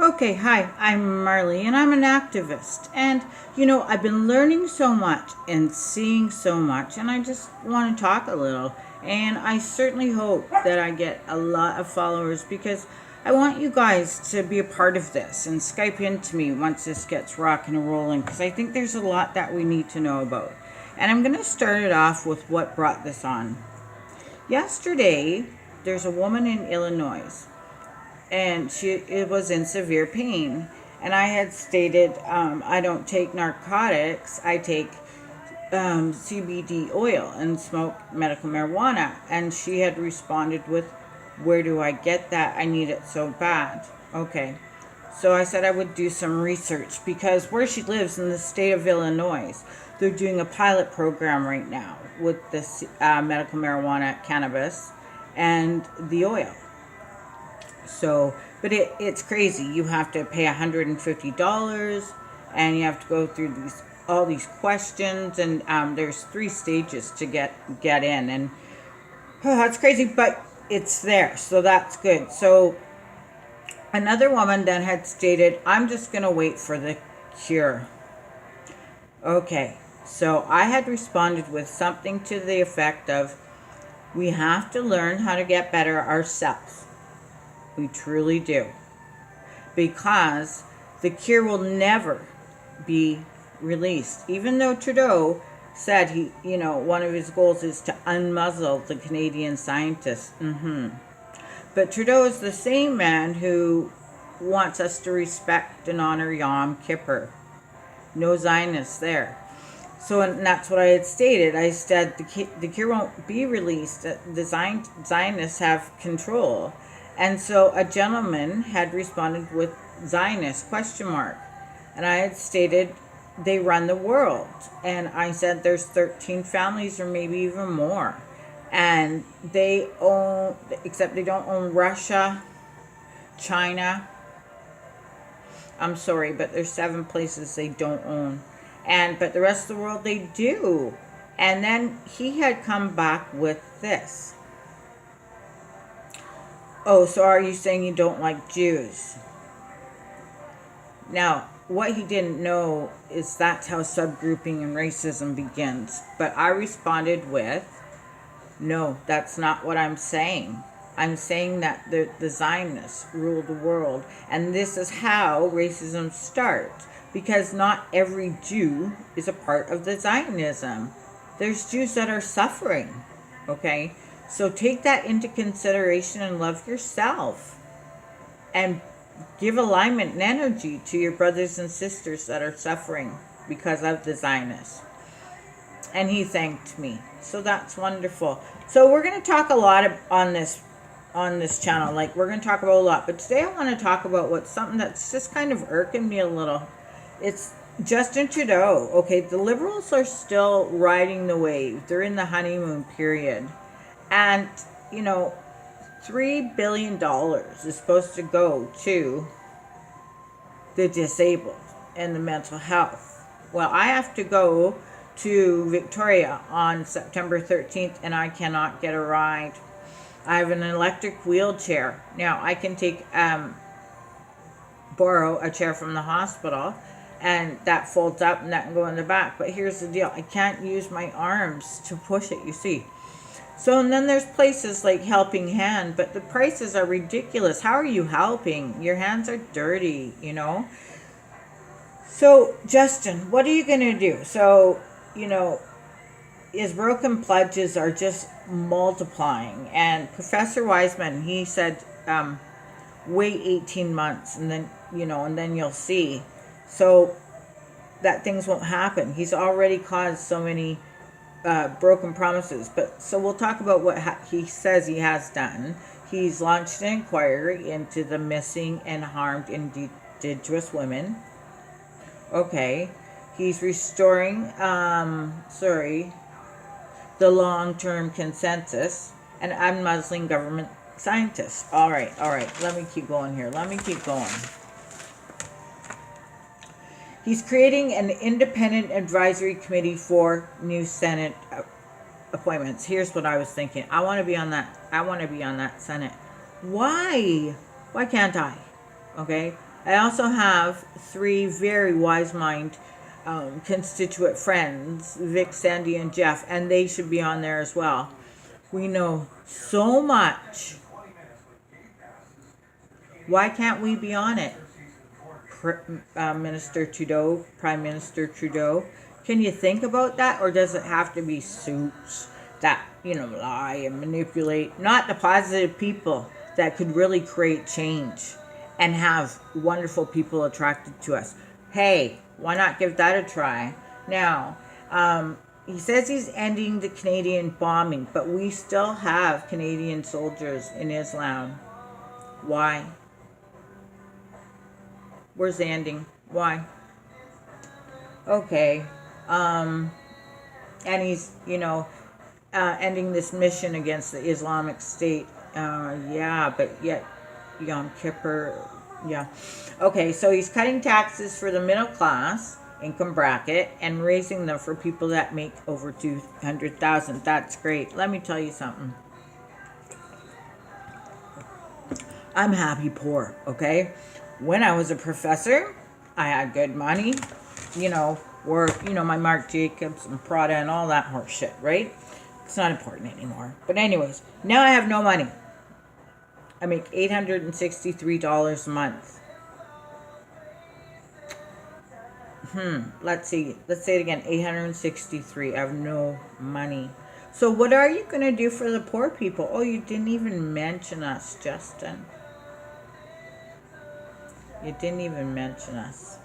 Okay, hi, I'm Marley and I'm an activist. And I've been learning so much and seeing so much, and I just want to talk a little. And I certainly hope that I get a lot of followers because I want you guys to be a part of this and Skype into me once this gets rocking and rolling because I think there's a lot that we need to know about. And I'm going to start it off with what brought this on. Yesterday, there's a woman in Illinois and she it was in severe pain. And I had stated, I don't take narcotics. I take CBD oil and smoke medical marijuana. And she had responded with, "Where do I get that? I need it so bad." Okay. So I said I would do some research because where she lives in the state of Illinois, they're doing a pilot program right now with this medical marijuana, cannabis, and the oil. So, but it's crazy. You have to pay $150, and you have to go through all these questions, and there's 3 stages to get in, and that's crazy. But it's there, so that's good. So another woman then had stated, "I'm just gonna wait for the cure." Okay, so I had responded with something to the effect of, "We have to learn how to get better ourselves. We truly do. Because the cure will never be released." Even though Trudeau said one of his goals is to unmuzzle the Canadian scientists. But Trudeau is the same man who wants us to respect and honor Yom Kippur. No Zionists there. So, and that's what I had stated. I said the cure won't be released. The Zionists have control. And so a gentleman had responded with "Zionist question mark." And I had stated they run the world. And I said there's 13 families or maybe even more. And they own, except they don't own Russia, China. I'm sorry, but there's 7 places they don't own. But the rest of the world they do. And then he had come back with this. "Oh, so are you saying you don't like Jews?" Now, what he didn't know is that's how subgrouping and racism begins. But I responded with, "No, that's not what I'm saying. I'm saying that the Zionists rule the world. And this is how racism starts. Because not every Jew is a part of the Zionism. There's Jews that are suffering. Okay? So take that into consideration and love yourself. And give alignment and energy to your brothers and sisters that are suffering because of the Zionists." And he thanked me. So that's wonderful. So we're going to talk a lot on this channel. Like, we're going to talk about a lot. But today I want to talk about something that's just kind of irking me a little. It's Justin Trudeau. Okay, the Liberals are still riding the wave. They're in the honeymoon period. And, $3 billion is supposed to go to the disabled and the mental health. Well, I have to go to Victoria on September 13th, and I cannot get a ride. I have an electric wheelchair. Now, I can borrow a chair from the hospital, and that folds up and that can go in the back. But here's the deal. I can't use my arms to push it, you see. So, and then there's places like Helping Hand, but the prices are ridiculous. How are you helping? Your hands are dirty, So, Justin, what are you going to do? So, his broken pledges are just multiplying. And Professor Wiseman, he said, wait 18 months and then, and then you'll see. So that things won't happen. He's already caused so many broken promises. But so we'll talk about what he says he has done. He's launched an inquiry into the missing and harmed Indigenous women. Okay. He's restoring, the long-term consensus and unmuzzling government scientists. All right. Let me keep going here. He's creating an independent advisory committee for new Senate appointments. Here's what I was thinking. I want to be on that Senate. Why can't I? Okay. I also have three very wise mind constituent friends, Vic, Sandy, and Jeff, and they should be on there as well. We know so much. Why can't we be on it? Minister Trudeau, Prime Minister Trudeau. Can you think about that, or does it have to be suits that, lie and manipulate? Not the positive people that could really create change and have wonderful people attracted to us. Hey, why not give that a try? Now, he says he's ending the Canadian bombing, but we still have Canadian soldiers in Islam. Why? Where's the ending? Why? Okay. And he's, ending this mission against the Islamic State. Yeah, but yet Yom Kippur, yeah. Okay, so he's cutting taxes for the middle class income bracket and raising them for people that make over 200,000. That's great. Let me tell you something. I'm happy poor, okay? When I was a professor, I had good money, my Marc Jacobs and Prada and all that horse shit, right? It's not important anymore. But anyways, now I have no money. I make $863 a month. Let's see. Let's say it again. 863. I have no money. So what are you going to do for the poor people? Oh, you didn't even mention us, Justin. You didn't even mention us.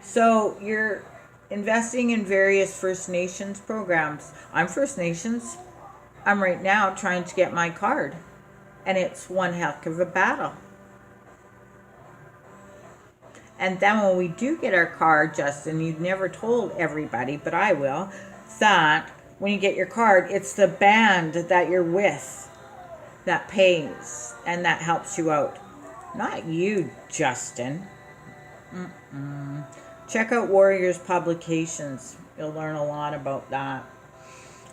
So you're investing in various First Nations programs. I'm First Nations. I'm right now trying to get my card. And it's one heck of a battle. And then when we do get our card, Justin, you've never told everybody, but I will, that when you get your card, it's the band that you're with that pays and that helps you out. Not you, Justin. Check out Warriors Publications. You'll learn a lot about that.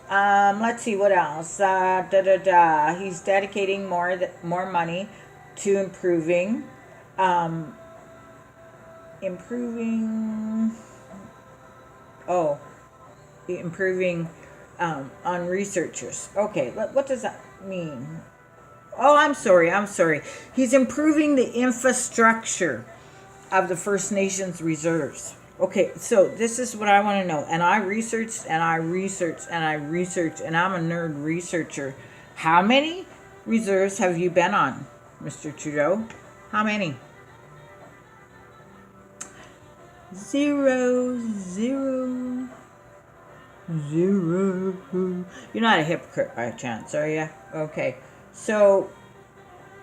Let's see, what else? He's dedicating more money to improving on researchers. Okay, what does that mean? Oh, I'm sorry. He's improving the infrastructure of the First Nations reserves. Okay, so this is what I want to know. And I researched, and I'm a nerd researcher. How many reserves have you been on, Mr. Trudeau? How many? 0, 0, 0. You're not a hypocrite by chance, are you? Okay. So,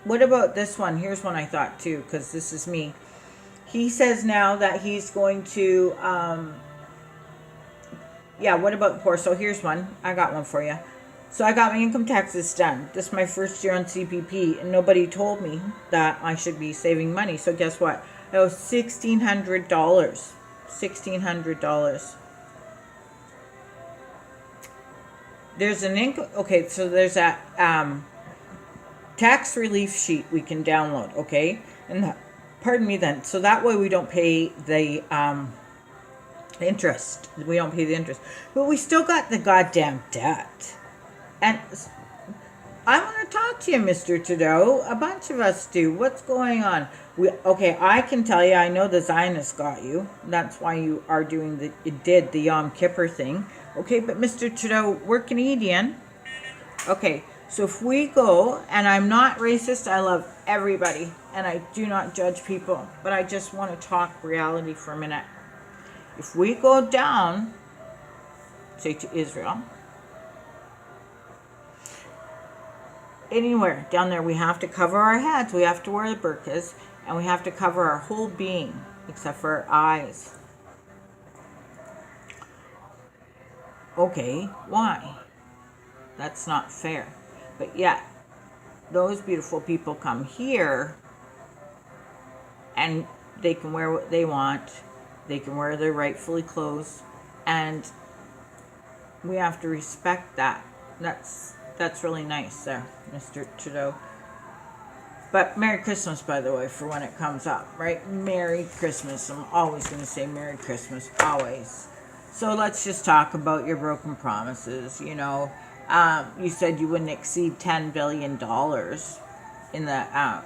what about this one? Here's one I thought too, because this is me. He says now that he's going to, what about the poor? So here's one. I got one for you. So I got my income taxes done. This is my first year on CPP, and nobody told me that I should be saving money. So guess what? It was $1,600. $1,600. There's an income. Okay, so there's that tax relief sheet we can download. Okay, and that, pardon me then. So that way we don't pay the interest. We don't pay the interest, but we still got the goddamn debt. And I want to talk to you, Mr. Trudeau. A bunch of us do. What's going on? I can tell you, I know the Zionists got you. That's why you are doing the Yom Kippur thing. Okay, but Mr. Trudeau, we're Canadian. Okay, so if we go, and I'm not racist, I love everybody, and I do not judge people, but I just want to talk reality for a minute. If we go down, say to Israel, anywhere down there, we have to cover our heads, we have to wear the burqas, and we have to cover our whole being, except for our eyes. Okay, why? That's not fair. But yet, those beautiful people come here, and they can wear what they want, they can wear their rightfully clothes, and we have to respect that. That's really nice there, Mr. Trudeau. But Merry Christmas, by the way, for when it comes up, right? Merry Christmas. I'm always going to say Merry Christmas, always. So let's just talk about your broken promises. You said you wouldn't exceed $10 billion in the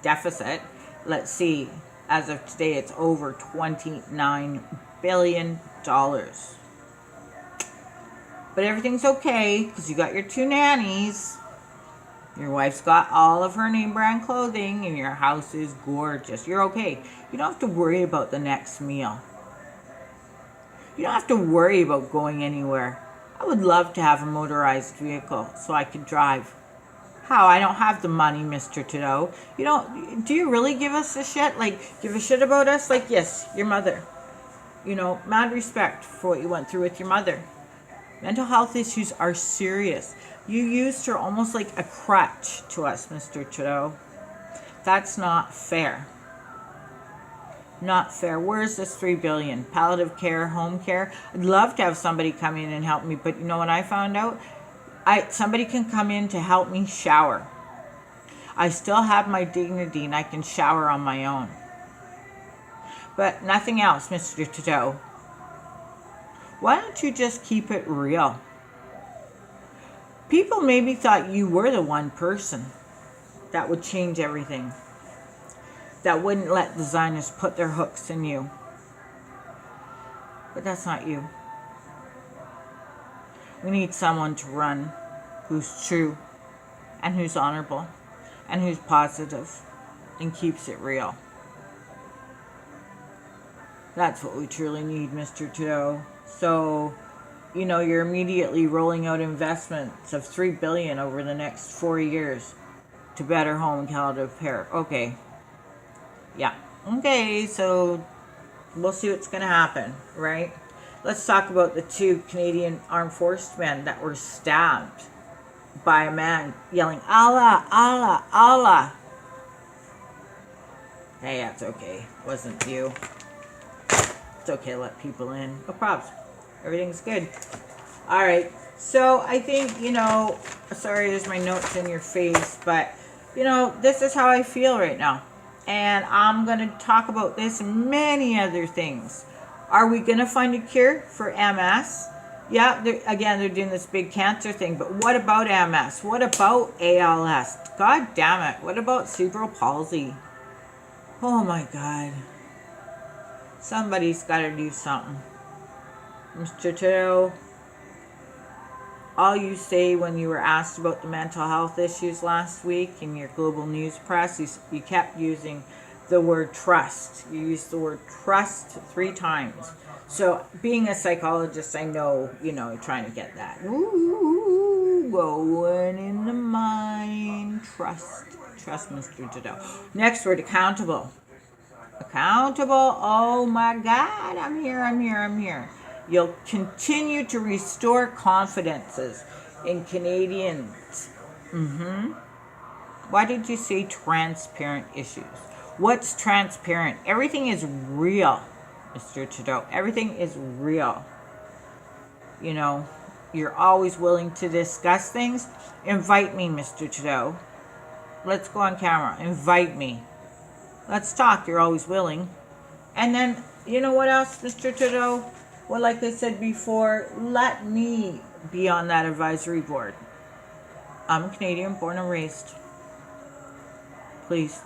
deficit. Let's see. As of today, it's over $29 billion. But everything's okay because you got your 2 nannies. Your wife's got all of her name brand clothing and your house is gorgeous. You're okay. You don't have to worry about the next meal. You don't have to worry about going anywhere. I would love to have a motorized vehicle so I could drive. How? I don't have the money, Mr. Trudeau. Do you really give us a shit? Give a shit about us? Yes, your mother. Mad respect for what you went through with your mother. Mental health issues are serious. You used her almost like a crutch to us, Mr. Trudeau. That's not fair. Not fair. Where's this $3 billion? Palliative care, home care? I'd love to have somebody come in and help me, but you know what I found out? Somebody can come in to help me shower. I still have my dignity and I can shower on my own. But nothing else, Mr. Trudeau. Why don't you just keep it real? People maybe thought you were the one person that would change everything, that wouldn't let the Zionists put their hooks in you. But that's not you. We need someone to run who's true and who's honorable and who's positive and keeps it real. That's what we truly need, Mr. Trudeau. So, you're immediately rolling out investments of $3 billion over the next 4 years to better home and palliative care. Okay. Yeah. Okay, so we'll see what's going to happen, right? Let's talk about the 2 Canadian Armed Forces men that were stabbed by a man yelling, Allah, Allah, Allah. Hey, that's okay. Wasn't you. It's okay to let people in. No problems. Everything's good. All right. So I think, sorry, there's my notes in your face, but, this is how I feel right now. And I'm going to talk about this and many other things. Are we going to find a cure for MS? Yeah, they're doing this big cancer thing, but what about MS? What about ALS? God damn it. What about cerebral palsy? Oh my God. Somebody's got to do something. Mr. Trudeau, all you say when you were asked about the mental health issues last week in your global news press, you kept using the word trust. You used the word trust 3 times. So being a psychologist, I know, you're trying to get that. Ooh, going in the mind. Trust, Mr. Trudeau. Next word, accountable. Accountable. Oh my God, I'm here. You'll continue to restore confidences in Canadians. Why did you say transparent issues? What's transparent? Everything is real, Mr. Trudeau. Everything is real. You're always willing to discuss things. Invite me, Mr. Trudeau. Let's go on camera. Invite me. Let's talk. You're always willing. And then, you know what else, Mr. Trudeau? Well, like I said before, let me be on that advisory board. I'm Canadian, born and raised. Please.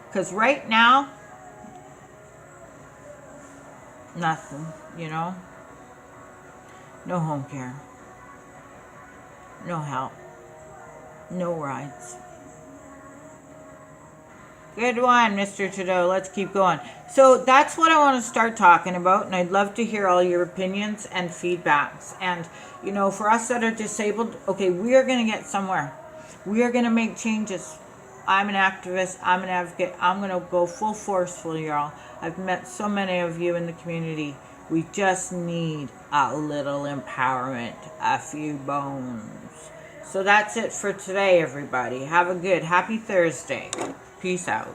Because right now, nothing, No home care. No help. No rides. Good one, Mr. Trudeau. Let's keep going. So that's what I want to start talking about, and I'd love to hear all your opinions and feedbacks. And, for us that are disabled, okay, we are going to get somewhere. We are going to make changes. I'm an activist. I'm an advocate. I'm going to go full forceful, y'all. I've met so many of you in the community. We just need a little empowerment, a few bones. So that's it for today, everybody. Have a good, happy Thursday. Peace out.